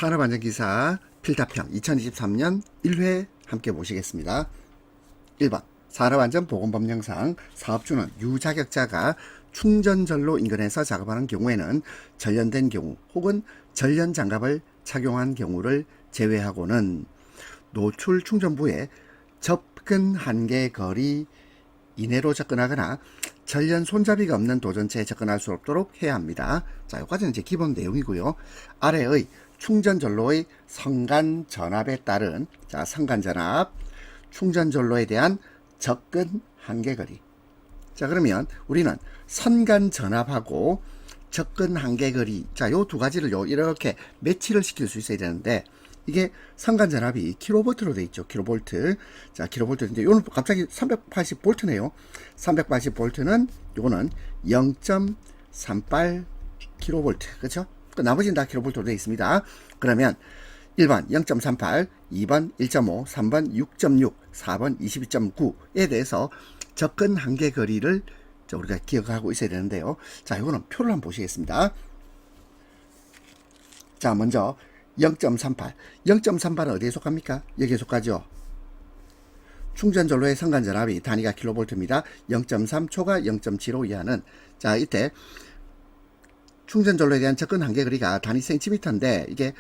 산업안전기사 필답형 2023년 1회 함께 모시겠습니다. 1번 산업안전보건법령상 사업주는 유자격자가 충전전로 인근에서 작업하는 경우에는 전련된 경우 혹은 전련장갑을 착용한 경우를 제외하고는 노출 충전부에 접근 한계 거리 이내로 접근하거나 전련 손잡이가 없는 도전체에 접근할 수 없도록 해야 합니다. 자, 여기까지는 이제 기본 내용이고요. 아래의 충전전로의 성간전압에 따른 성간전압, 충전전로에 대한 접근 한계거리. 자, 그러면 우리는 선간전압하고 접근 한계거리, 요 두 가지를 이렇게 매치를 시킬 수 있어야 되는데, 이게 선간전압이 킬로볼트로 되어 있죠. 킬로볼트. 자, 킬로볼트인데, 요는 갑자기 380볼트네요. 380볼트는 요거는 0.38 킬로볼트. 그렇죠? 나머지는 다 킬로볼트로 되어 있습니다. 그러면 1번 0.38, 2번 1.5, 3번 6.6, 4번 22.9에 대해서 접근 한계 거리를 우리가 기억하고 있어야 되는데요. 자, 이거는 표를 한번 보시겠습니다. 자, 먼저 0.38. 0.38은 어디에 속합니까? 여기에 속하죠. 충전전로의 선간전압이 단위가 킬로볼트입니다. 0.3 초과 0.75 이하는, 자, 이때 충전전로에 대한 접근 한계거리가 단위 cm인데 이게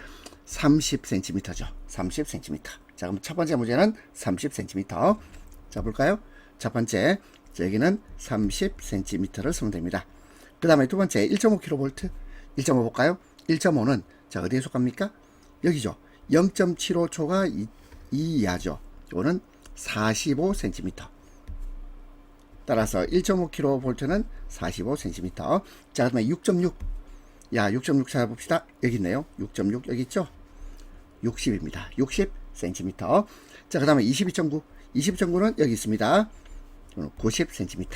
30cm죠. 30cm. 자, 그럼 첫 번째 문제는 30cm. 자, 볼까요? 첫 번째, 여기는 30cm를 쓰면 됩니다. 그 다음에 두 번째 1.5kV. 1.5 볼까요? 1.5는 자, 어디에 속합니까? 여기죠. 0.75초가 2 이하죠. 이거는 45cm. 따라서 1.5kV는 45cm. 자, 그다음에 6.6. 야, 6.6 찾아봅시다. 여기 있네요. 6.6 여기 있죠? 60입니다. 60cm. 자, 그 다음에 22.9. 22.9는 여기 있습니다. 90cm.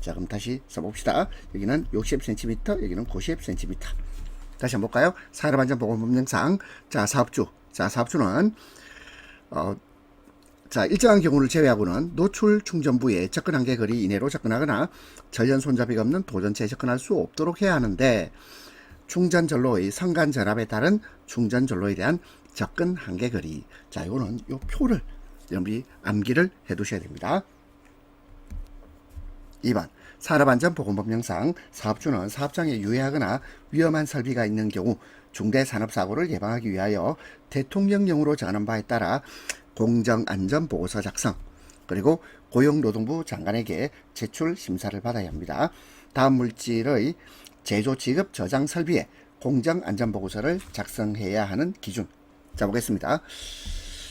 자, 그럼 다시 써봅시다. 여기는 60cm, 여기는 90cm. 다시 한번 볼까요? 산업안전보건법령상, 자, 사업주는, 자, 일정한 경우를 제외하고는 노출 충전부에 접근 한계 거리 이내로 접근하거나 전련 손잡이가 없는 도전체에 접근할 수 없도록 해야 하는데, 충전전로의 선간전압에 따른 충전전로에 대한 접근 한계 거리. 자, 이거는 요 표를 여러분이 암기를 해 두셔야 됩니다. 2번 산업안전보건법령상 사업주는 사업장에 유해하거나 위험한 설비가 있는 경우 중대산업사고를 예방하기 위하여 대통령령으로 정하는 바에 따라 공정안전보고서 작성, 그리고 고용노동부 장관에게 제출 심사를 받아야 합니다. 다음 물질의 제조, 지급, 저장 설비에 공정안전보고서를 작성해야 하는 기준. 자, 보겠습니다.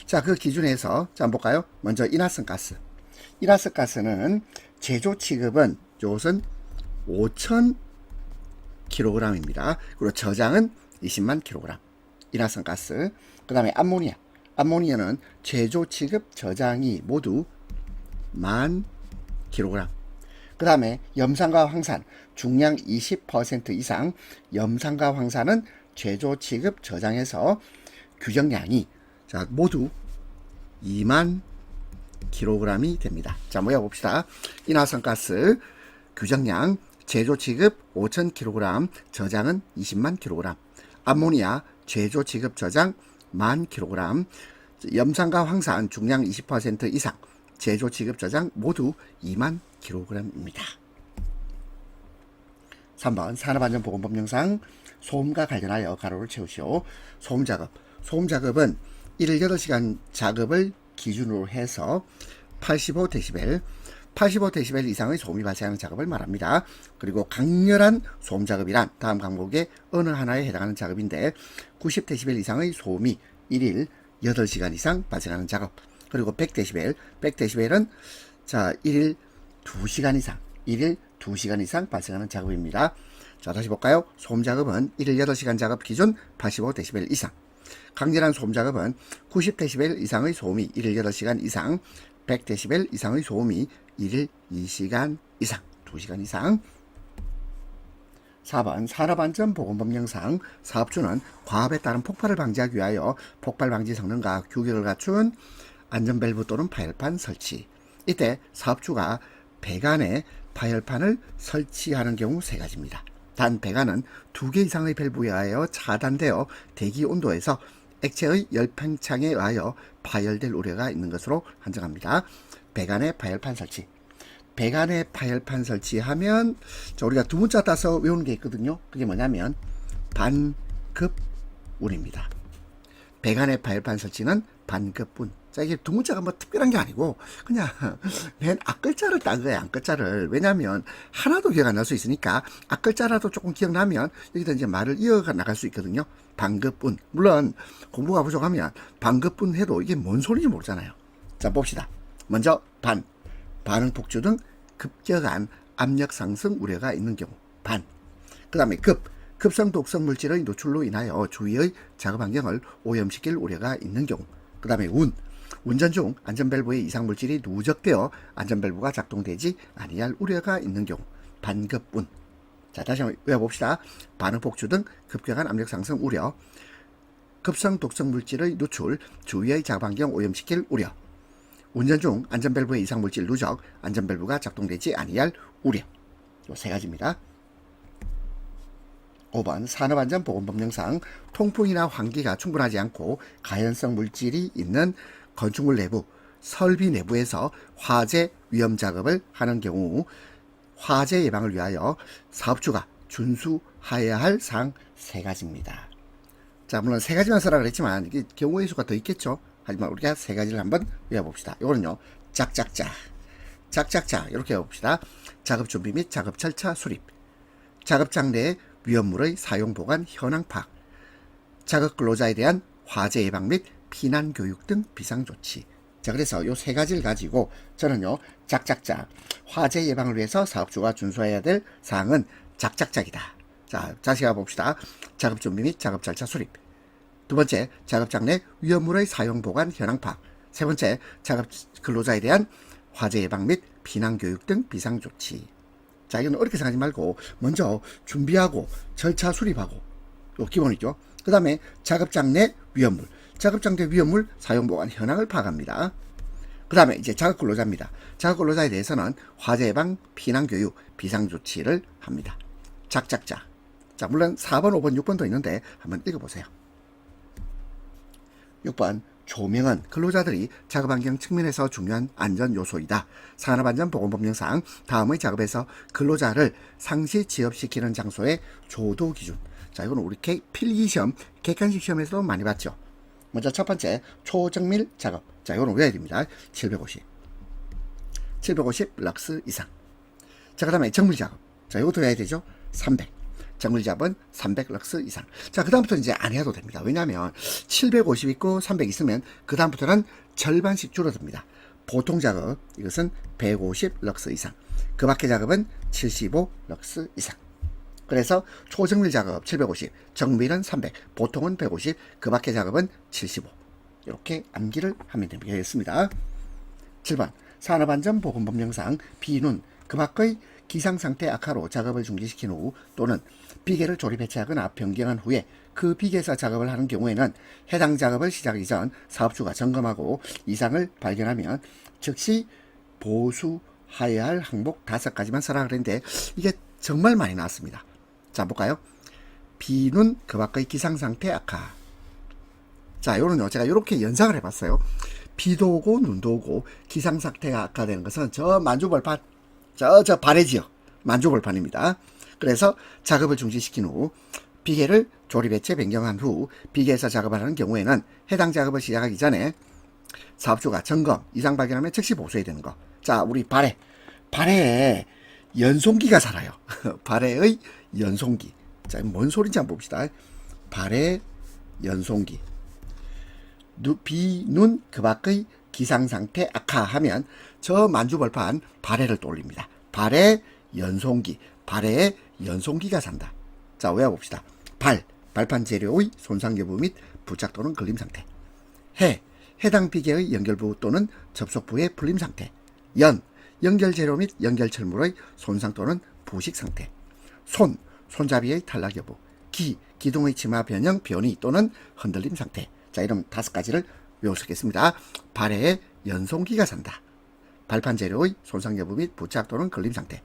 자, 그 기준에서 자, 한번 볼까요? 먼저 인화성가스. 인화성가스는 제조 취급은 이것은 5,000kg입니다. 그리고 저장은 20만 kg. 인화성가스. 그 다음에 암모니아. 암모니아는 제조 취급 저장이 모두 10,000kg. 그 다음에 염산과 황산 중량 20% 이상. 염산과 황산은 제조 취급 저장에서 규정량이 자, 모두 2만 kg이 됩니다. 자, 모여 봅시다. 인화성가스 규정량 제조 취급 5,000kg, 저장은 20만 kg. 암모니아 제조 취급 저장 10,000kg. 염산과 황산 중량 20% 이상, 제조 취급 저장 모두 2만 kg입니다. 3번 산업안전보건법령상 소음과 관련하여 가로를 채우시오. 소음작업. 소음작업은 1일 8시간 작업을 기준으로 해서 85dB 이상의 소음이 발생하는 작업을 말합니다. 그리고 강렬한 소음 작업이란 다음 항목의 어느 하나에 해당하는 작업인데 90dB 이상의 소음이 1일 8시간 이상 발생하는 작업. 그리고 100dB는 자, 1일 2시간 이상 발생하는 작업입니다. 자, 다시 볼까요? 소음 작업은 1일 8시간 작업 기준 85dB 이상. 강렬한 소음 작업은 90dB 이상의 소음이 1일 8시간 이상, 100dB 이상의 소음이 1일 2시간 이상, 2시간 이상. 4번 산업안전보건법령상 사업주는 과업에 따른 폭발을 방지하기 위하여 폭발 방지 성능과 규격을 갖춘 안전밸브 또는 파열판 설치. 이때 사업주가 배관에 파열판을 설치하는 경우 세 가지입니다. 단 배관은 2개 이상의 밸브에 의하여 차단되어 대기 온도에서 액체의 열팽창에 의하여 파열될 우려가 있는 것으로 한정합니다. 배관의 파열판 설치. 배관의 파열판 설치하면 우리가 두 문자 따서 외우는 게 있거든요. 그게 뭐냐면 반급운입니다. 배관의 파열판 설치는 반급운. 자, 이게 두 문자가 뭐 특별한 게 아니고 그냥 맨 앞글자를 딴 거예요. 앞글자를. 왜냐하면 하나도 기억 안 날 수 있으니까 앞글자라도 조금 기억나면 여기다 이제 말을 이어가 나갈 수 있거든요. 반급운. 물론 공부가 부족하면 반급운 해도 이게 뭔 소리인지 모르잖아요. 자, 봅시다. 먼저 반응 폭주 등 급격한 압력 상승 우려가 있는 경우 반. 그 다음에 급성 독성 물질의 노출로 인하여 주위의 작업 환경을 오염시킬 우려가 있는 경우. 그 다음에 운전 중 안전밸브에 이상 물질이 누적되어 안전밸브가 작동되지 아니할 우려가 있는 경우 반급운. 자, 다시 한번 외워봅시다. 반응 폭주 등 급격한 압력 상승 우려, 급성 독성 물질의 누출, 주위의 작업 환경 오염시킬 우려, 운전 중 안전밸브에 이상 물질 누적, 안전밸브가 작동되지 아니할 우려. 요 세 가지입니다. 5번 산업안전보건법령상 통풍이나 환기가 충분하지 않고 가연성 물질이 있는 건축물 내부, 설비 내부에서 화재 위험 작업을 하는 경우 화재 예방을 위하여 사업주가 준수하여야 할 사항 세 가지입니다. 자, 물론 세 가지만 써라 그랬지만 이게 경우의 수가 더 있겠죠. 하지만 우리가 세 가지를 한번 외워봅시다. 이거는요, 짝짝짝 이렇게 외워봅시다. 작업 준비 및 작업 절차 수립, 작업장 내 위험물의 사용 보관 현황 파악, 작업 근로자에 대한 화재 예방 및 피난 교육 등 비상 조치. 자, 그래서 요 세 가지를 가지고 저는요, 짝짝짝 화재 예방을 위해서 사업주가 준수해야 될 사항은 짝짝짝이다. 자, 다시 가봅시다. 작업 준비 및 작업 절차 수립. 두 번째, 작업장 내 위험물의 사용 보관 현황 파악. 세 번째, 작업 근로자에 대한 화재 예방 및 피난 교육 등 비상 조치. 자, 이건 어렵게 생각하지 말고 먼저 준비하고 절차 수립하고 요 기본이죠. 그 다음에 작업장 내 위험물, 작업장 내 위험물 사용 보관 현황을 파악합니다. 그 다음에 이제 작업 근로자입니다. 작업 근로자에 대해서는 화재 예방, 피난 교육, 비상 조치를 합니다. 짝짝짝. 자, 물론 4번, 5번, 6번도 있는데 한번 읽어보세요. 6번 조명은 근로자들이 작업환경 측면에서 중요한 안전요소이다. 산업안전보건법령상 다음의 작업에서 근로자를 상시 취업시키는 장소의 조도 기준. 자, 이건 우리 필기시험, 객관식 시험에서도 많이 봤죠. 먼저 첫 번째 초정밀 작업. 자, 이거는 외워야 됩니다. 750 럭스 이상. 자, 그 다음에 정밀 작업. 자, 이것도 외워야 되죠. 300 정밀 작업은 300 럭스 이상. 자, 그 다음부터 이제 안 해도 됩니다. 왜냐하면 750 있고 300 있으면 그 다음부터는 절반씩 줄어듭니다. 보통 작업 이것은 150 럭스 이상. 그 밖의 작업은 75 럭스 이상. 그래서 초정밀 작업 750, 정밀은 300, 보통은 150, 그 밖의 작업은 75. 이렇게 암기를 하면 되겠습니다. 7번 산업안전보건법령상 비눈, 그 밖의 기상상태 악화로 작업을 중지시킨 후 또는 비계를 조립 해체하거나 변경한 후에 그 비계에서 작업을 하는 경우에는 해당 작업을 시작하기 전 사업주가 점검하고 이상을 발견하면 즉시 보수하여야 할 항목 5가지만 써라 그랬는데 이게 정말 많이 나왔습니다. 자, 볼까요? 비눈, 그 밖의 기상상태 악화. 자, 요런요, 제가 이렇게 연상을 해봤어요. 비도 오고 눈도 오고 기상상태가 악화되는 것은 저 만주벌판, 저 발해 지역 만주벌판입니다. 그래서 작업을 중지시킨 후 비계를 조립해체 변경한 후 비계에서 작업을 하는 경우에는 해당 작업을 시작하기 전에 사업주가 점검, 이상 발견하면 즉시 보수해야 되는 거. 자, 우리 발해에 연송기가 살아요. 발해의 연송기. 자, 뭔 소리인지 한번 봅시다. 발해 연송기. 비눈 그 밖의 기상상태 악화하면 저 만주벌판 발해를 떠올립니다. 발해 연송기. 발해에 연송기가 산다. 자, 외워봅시다. 발판 재료의 손상 여부 및 부착 또는 걸림 상태. 해당 비계의 연결부 또는 접속부의 풀림 상태. 연결 재료 및 연결 철물의 손상 또는 부식 상태. 손잡이의 탈락 여부. 기둥의 치마 변형, 변이 또는 흔들림 상태. 자, 이런 5가지를 외우시겠습니다. 발해에 연송기가 산다. 발판 재료의 손상 여부 및 부착 또는 걸림 상태.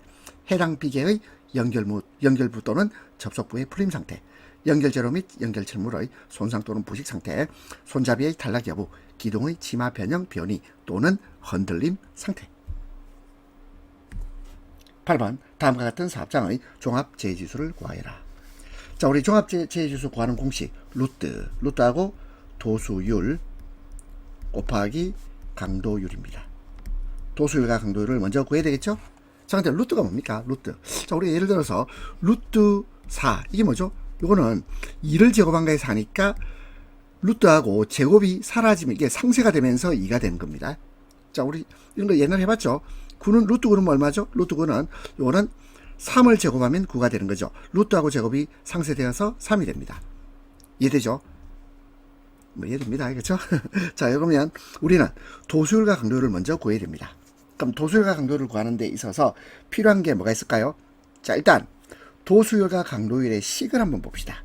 해당 비계의 연결부 또는 접속부의 풀림 상태, 연결재료 및 연결철물의 손상 또는 부식 상태, 손잡이의 탈락 여부, 기둥의 치마 변형, 변이 또는 흔들림 상태. 8번 다음과 같은 사업장의 종합재해지수를 구하여라. 자, 우리 종합재해지수 구하는 공식 루트하고 도수율 곱하기 강도율입니다. 도수율과 강도율을 먼저 구해야 되겠죠? 자, 근데 루트가 뭡니까? 루트. 자, 우리 예를 들어서 루트 4 이게 뭐죠? 이거는 2를 제곱한 거에 4니까 루트하고 제곱이 사라지면 이게 상쇄가 되면서 2가 되는 겁니다. 자, 우리 이런 거 옛날에 해봤죠? 9는 루트 9는 얼마죠? 루트 9는 요거는 3을 제곱하면 9가 되는 거죠. 루트하고 제곱이 상쇄되어서 3이 됩니다. 이해되죠? 뭐 이해됩니다. 그렇죠? 자, 그러면 우리는 도수율과 강도율을 먼저 구해야 됩니다. 그럼 도수율과 강도율을 구하는 데 있어서 필요한 게 뭐가 있을까요? 자, 일단 도수율과 강도율의 식을 한번 봅시다.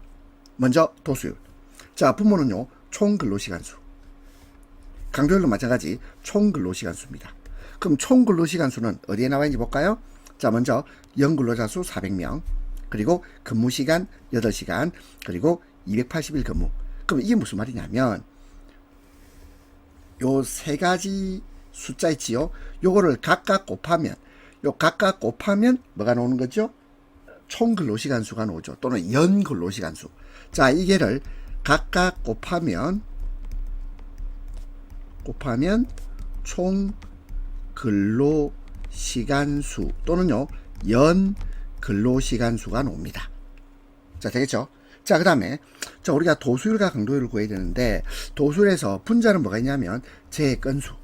먼저 도수율. 자, 분모는요 총 근로시간수. 강도율도 마찬가지 총 근로시간수입니다. 그럼 총 근로시간수는 어디에 나와 있는지 볼까요? 자, 먼저 연근로자 수 400명, 그리고 근무시간 8시간, 그리고 280일 근무. 그럼 이게 무슨 말이냐면 요 세 가지 숫자 있지요? 요거를 각각 곱하면 뭐가 나오는 거죠? 총 근로시간수가 나오죠. 또는 연 근로시간수. 자, 이게를 각각 곱하면 총 근로시간수 또는요 연 근로시간수가 나옵니다. 자, 되겠죠? 자, 그 다음에 자, 우리가 도수율과 강도율을 구해야 되는데 도수율에서 분자는 뭐가 있냐면 재건수.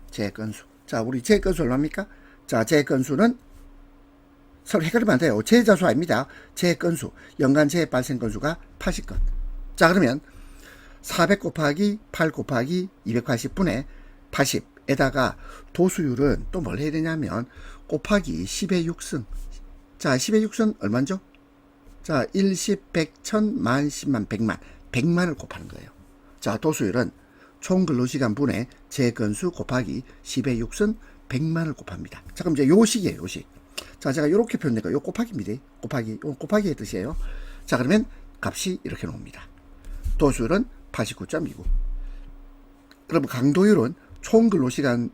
자, 우리 재건수 얼마입니까? 자, 재건수는 서로 헷갈리면 안 돼요. 재자수 아닙니다. 재건수. 연간 재해 발생 건수가 80건. 자, 그러면 400 곱하기 8 곱하기 280분의 80에다가 도수율은 또 뭘 해야 되냐면 곱하기 10의 6승. 자, 10의 6승 얼마죠? 자, 1, 10, 100, 1000, 만, 10만, 100만. 100만을 곱하는 거예요. 자, 도수율은 총 근로시간 분의 재건수 곱하기 10의 6승 100만을 곱합니다. 자, 그럼 이제 요식이에요, 요식. 자, 제가 이렇게 표현된 요 곱하기입니다. 곱하기의 뜻이에요. 자, 그러면 값이 이렇게 나옵니다. 도수율은 89.29. 그럼 강도율은 총 근로시간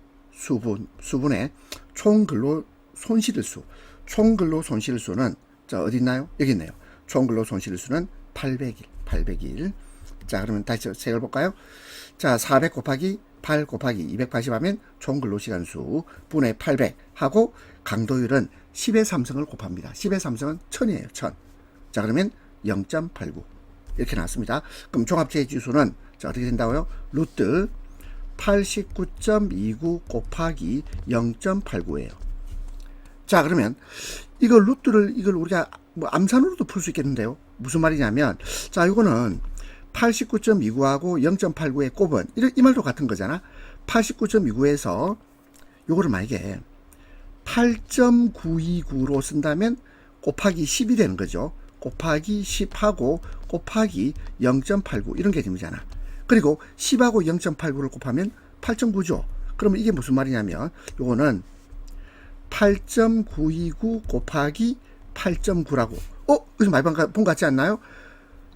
수분의 총 근로 손실일수. 총 근로 손실일수는 자, 어디 있나요? 여기 있네요. 총 근로 손실일수는 800일. 자, 그러면 다시 색을 볼까요? 자, 400 곱하기 8 곱하기 280 하면 총 근로시간수 분의 800 하고 강도율은 10의 3승을 곱합니다. 10의 3승은 1000이에요. 1000. 자, 그러면 0.89 이렇게 나왔습니다. 그럼 종합재해지수는 자, 어떻게 된다고요? 루트 89.29 곱하기 0.89예요. 자, 그러면 이걸 우리가 뭐 암산으로도 풀 수 있겠는데요. 무슨 말이냐면 자, 이거는 89.29하고 0.89의 곱은 이 말도 같은 거잖아. 89.29에서 요거를 만약에 8.929로 쓴다면 곱하기 10이 되는 거죠. 곱하기 10하고 곱하기 0.89 이런 개념이잖아. 그리고 10하고 0.89를 곱하면 8.9죠. 그러면 이게 무슨 말이냐면 요거는 8.929 곱하기 8.9라고. 여기서 많이 본 것 같지 않나요?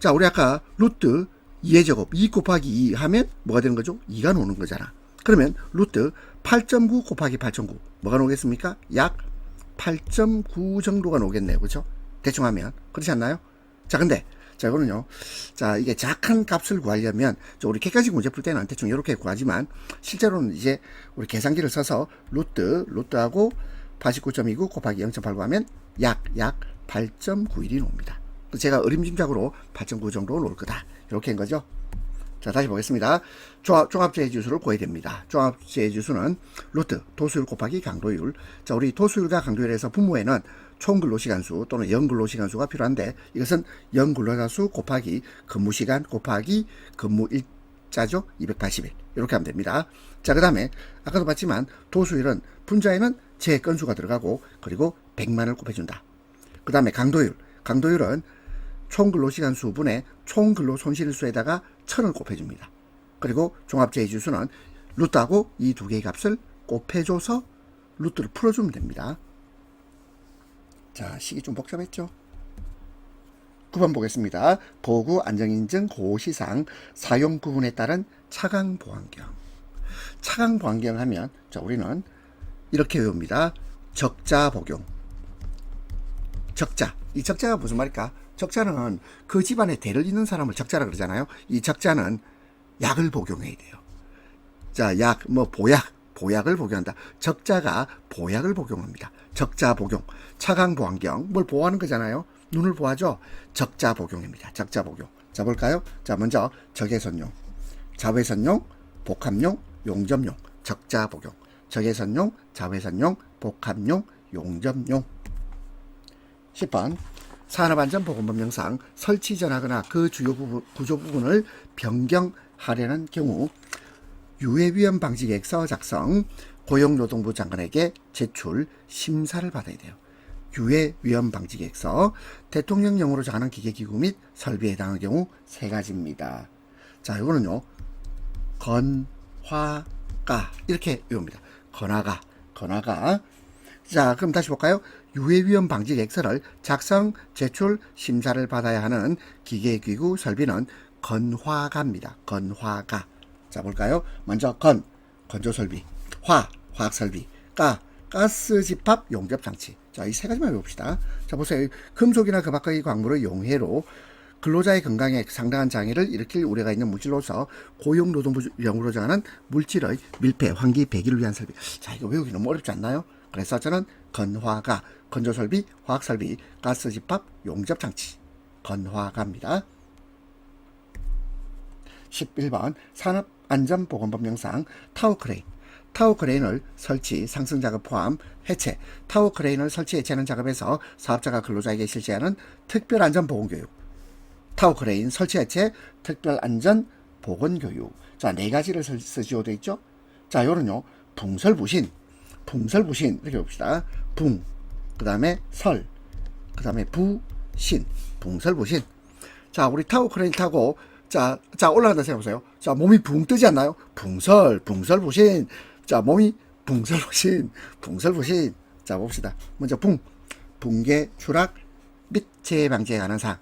자, 우리 아까 루트 2의 제곱 2 곱하기 2 하면 뭐가 되는 거죠? 2가 나오는 거잖아. 그러면 루트 8.9 곱하기 8.9 뭐가 나오겠습니까? 약 8.9 정도가 나오겠네요. 그렇죠? 대충 하면 그렇지 않나요? 자, 근데 자, 이거는요. 자, 이게 작은 값을 구하려면 우리 객관식 문제 풀 때는 대충 이렇게 구하지만 실제로는 이제 우리 계산기를 써서 루트하고 89.29 곱하기 0.89 하면 약 8.91이 나옵니다. 제가 어림짐작으로 8.9 정도 나올 거다. 이렇게 한 거죠. 자, 다시 보겠습니다. 종합재해지수를 구해야 됩니다. 종합재해지수는 루트 도수율 곱하기 강도율. 자, 우리 도수율과 강도율에서 분모에는 총 근로시간수 또는 연 근로시간수가 필요한데 이것은 연 근로자수 곱하기 근무시간 곱하기 근무일자죠. 280일. 이렇게 하면 됩니다. 자, 그 다음에 아까도 봤지만 도수율은 분자에는 재건수가 들어가고 그리고 100만을 곱해준다. 그 다음에 강도율은 총 근로시간수 분의 총 근로손실수에다가 1000을 곱해줍니다. 그리고 종합재해지수는 루트하고 이 두 개의 값을 곱해줘서 루트를 풀어주면 됩니다. 자, 식이 좀 복잡했죠? 9번 보겠습니다. 보구 안정인증 고시상 사용 부분에 따른 차강 보안경. 차강 보안경 하면 자, 우리는 이렇게 외웁니다. 적자 복용. 적자. 이 적자가 무슨 말일까? 적자는 그 집안에 대를 잇는 사람을 적자라 그러잖아요. 이 적자는 약을 복용해야 돼요. 자, 약, 보약을 복용한다. 적자가 보약을 복용합니다. 적자 복용. 차강 보안경. 뭘 보호하는 거잖아요. 눈을 보호하죠. 적자 복용입니다. 적자 복용. 자, 볼까요? 자, 먼저 적외선용, 자외선용, 복합용, 용접용. 적자 복용. 적외선용, 자외선용, 복합용, 용접용. 10번 산업안전보건법령상 설치 전하거나 그 주요 구조 부분을 변경하려는 경우 유해위험 방지 계획서 작성, 고용노동부 장관에게 제출, 심사를 받아야 돼요. 유해위험 방지 계획서, 대통령령으로 정하는 기계기구 및 설비에 해당하는 경우 세 가지입니다. 자, 이거는요, 건화가 이렇게 외웁니다. 건화가. 자, 그럼 다시 볼까요? 유해위험 방지 계획서를 작성, 제출, 심사를 받아야 하는 기계기구 설비는 건화가입니다. 건화가. 자, 볼까요? 먼저 건조설비, 화학설비, 가스집합 용접장치. 자, 이 세 가지만 외웁시다. 자, 보세요. 금속이나 그 밖의 광물의 용해로 근로자의 건강에 상당한 장애를 일으킬 우려가 있는 물질로서 고용노동부령으로 정하는 물질의 밀폐, 환기, 배기를 위한 설비. 자, 이거 외우기 너무 어렵지 않나요? 그래서 저는 건화가, 건조설비, 화학설비, 가스집합, 용접장치. 건화가입니다. 11번 산업안전보건법령상 타워크레인을 설치, 상승작업 포함, 해체, 타워크레인을 설치, 해체하는 작업에서 사업자가 근로자에게 실시하는 특별안전보건교육, 타워크레인 설치, 해체, 특별안전보건교육. 자, 네 가지를 쓰시오 되어 있죠? 자, 요런요, 붕설부신 이렇게 봅시다. 그 다음에 그 다음에 부신, 붕설부신. 자, 우리 타워크레인 타고 자, 올라간다 생각해보세요. 자, 몸이 붕 뜨지 않나요? 붕설부신. 자, 몸이 붕설부신. 자, 봅시다. 먼저 붕괴, 추락 및 재해 방지에 관한 사항.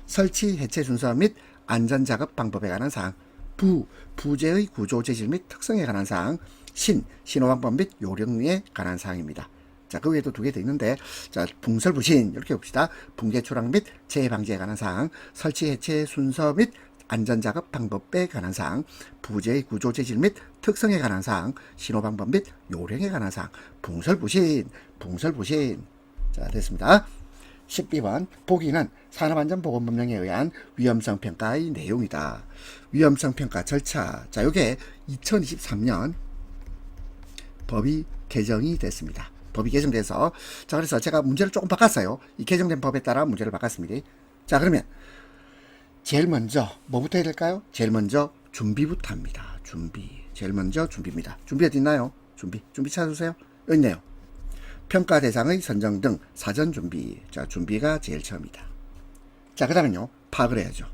설치, 해체 순서 및 안전작업 방법에 관한 사항. 부재의 구조, 재질 및 특성에 관한 사항. 신호방법 및 요령에 관한 사항입니다. 자, 그 외에도 두 개 더 있는데, 자, 붕설부신 이렇게 봅시다. 붕괴 추락 및 재해 방지에 관한 사항, 설치 해체 순서 및 안전작업 방법에 관한 사항, 부재의 구조 재질 및 특성에 관한 사항, 신호 방법 및 요령에 관한 사항. 붕설부신. 자, 됐습니다. 12번 보기는 산업안전보건법령에 의한 위험성 평가의 내용이다. 위험성 평가 절차. 자, 요게 2023년 법이 개정이 됐습니다. 법이 개정돼서, 자, 그래서 제가 문제를 조금 바꿨어요. 이 개정된 법에 따라 문제를 바꿨습니다. 자, 그러면 제일 먼저 뭐부터 해야 될까요? 제일 먼저 준비부터 합니다. 제일 먼저 준비입니다. 준비 어디 있나요? 준비 찾아주세요. 여기 있네요. 평가 대상의 선정 등 사전 준비. 자, 준비가 제일 처음이다. 자, 그 다음은요, 파악을 해야죠.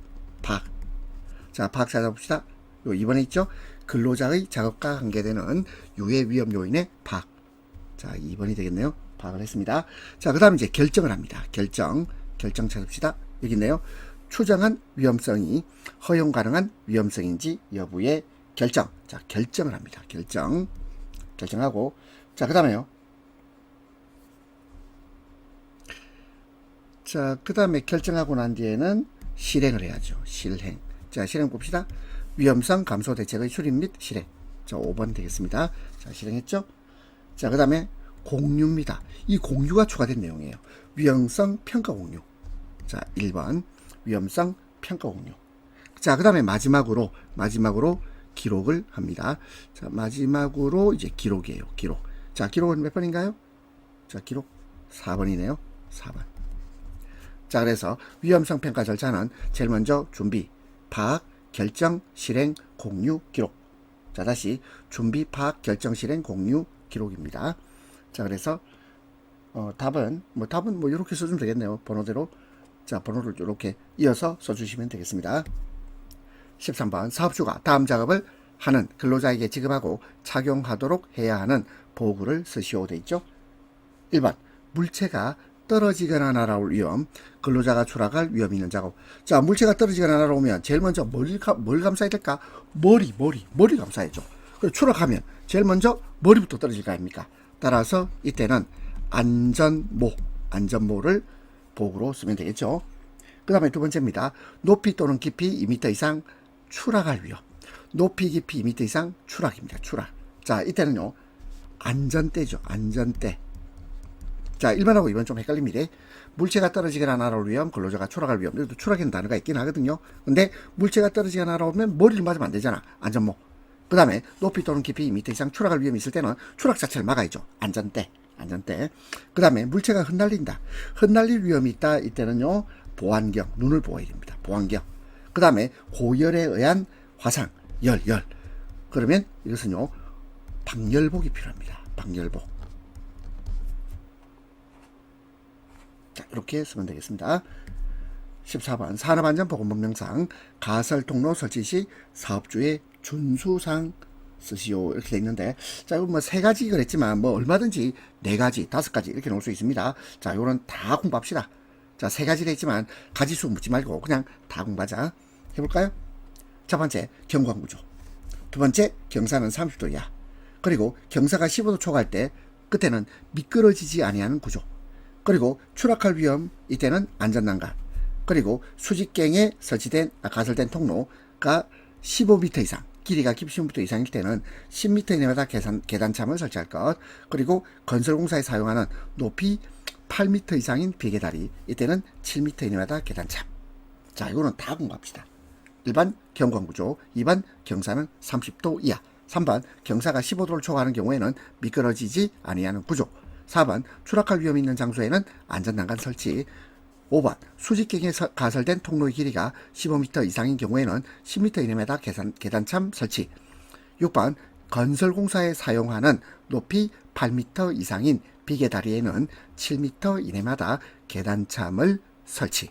자, 파악 찾아봅시다. 요 2번에 있죠? 근로자의 작업과 관계되는 유해 위험 요인의 파악. 자, 2번이 되겠네요. 파악을 했습니다. 자, 그 다음 이제 결정을 합니다. 결정 찾읍시다. 여기 있네요. 추정한 위험성이 허용 가능한 위험성인지 여부의 결정. 자, 결정을 합니다. 결정하고, 자, 그 다음에요. 자, 그 다음에 결정하고 난 뒤에는 실행을 해야죠. 자, 실행 봅시다. 위험성 감소 대책의 수립 및 실행. 자, 5번 되겠습니다. 자, 실행했죠? 자, 그 다음에 공유입니다. 이 공유가 추가된 내용이에요. 위험성 평가 공유. 자, 1번 위험성 평가 공유. 자, 그 다음에 마지막으로 기록을 합니다. 자, 마지막으로 이제 기록이에요. 자, 기록은 몇 번인가요? 자, 기록 4번이네요. 4번. 자, 그래서 위험성 평가 절차는 제일 먼저 준비, 파악, 결정, 실행, 공유, 기록. 자, 다시 준비, 파악, 결정, 실행, 공유, 기록입니다. 자, 그래서 답은 이렇게 써주면 되겠네요. 번호대로. 자, 번호를 이렇게 이어서 써주시면 되겠습니다. 13번 사업주가 다음 작업을 하는 근로자에게 지급하고 착용하도록 해야 하는 보구를 쓰시오 돼 있죠. 1번 물체가 떨어지거나 날아올 위험, 근로자가 추락할 위험이 있는 작업. 자, 물체가 떨어지거나 날아오면 제일 먼저 뭘 감싸야 될까? 머리 감싸야죠. 그리고 추락하면 제일 먼저 머리부터 떨어질 거 아닙니까? 따라서 이때는 안전모를 보호로 쓰면 되겠죠. 그 다음에 두 번째입니다. 높이 또는 깊이 2m 이상 추락할 위험. 높이 깊이 2m 이상 추락입니다. 추락. 자, 이때는요, 안전대죠. 안전대. 자, 1번하고 2번 좀 헷갈립니다. 물체가 떨어지거나 날아올 위험, 근로자가 추락할 위험. 여기도 추락이라는 단어가 있긴 하거든요. 근데 물체가 떨어지거나 날아오면 머리를 맞으면 안 되잖아. 안전모. 그 다음에 높이 또는 깊이 2m 이상 추락할 위험이 있을 때는 추락 자체를 막아야죠. 안전대. 그 다음에 물체가 흩날린다. 흩날릴 위험이 있다. 이때는요, 보안경. 눈을 보호해야 됩니다. 보안경. 그 다음에 고열에 의한 화상. 열. 그러면 이것은요, 방열복이 필요합니다. 방열복. 자, 이렇게 쓰면 되겠습니다. 14번 산업안전보건법령상 가설통로 설치 시 사업주의 준수사항 쓰시오 이렇게 돼 있는데, 자, 이거 뭐 세 가지 그랬지만 뭐 얼마든지 네 가지, 다섯 가지 이렇게 놓을 수 있습니다. 자, 요거는 다 공부합시다. 자, 세 가지를 했지만 가지수 묻지 말고 그냥 다 공부하자. 해볼까요? 첫 번째 경광구조, 두 번째 경사는 30도 이하, 그리고 경사가 15도 초과할 때 끝에는 미끄러지지 아니하는 구조, 그리고 추락할 위험, 이때는 안전난간, 그리고 수직경에 설치된 가설된 통로가 15m 이상, 길이가 15m 이상일 때는 10m 이내마다 계단참을 설치할 것, 그리고 건설공사에 사용하는 높이 8m 이상인 비계다리, 이때는 7m 이내마다 계단참. 자, 이거는 다 공부합시다. 1번 경광구조, 2번 경사는 30도 이하, 3번 경사가 15도를 초과하는 경우에는 미끄러지지 아니하는 구조, 4번 추락할 위험이 있는 장소에는 안전난간 설치, 5번 수직경에 가설된 통로의 길이가 15m 이상인 경우에는 10m 이내마다 계단참 설치, 6번 건설공사에 사용하는 높이 8m 이상인 비계다리에는 7m 이내마다 계단참을 설치.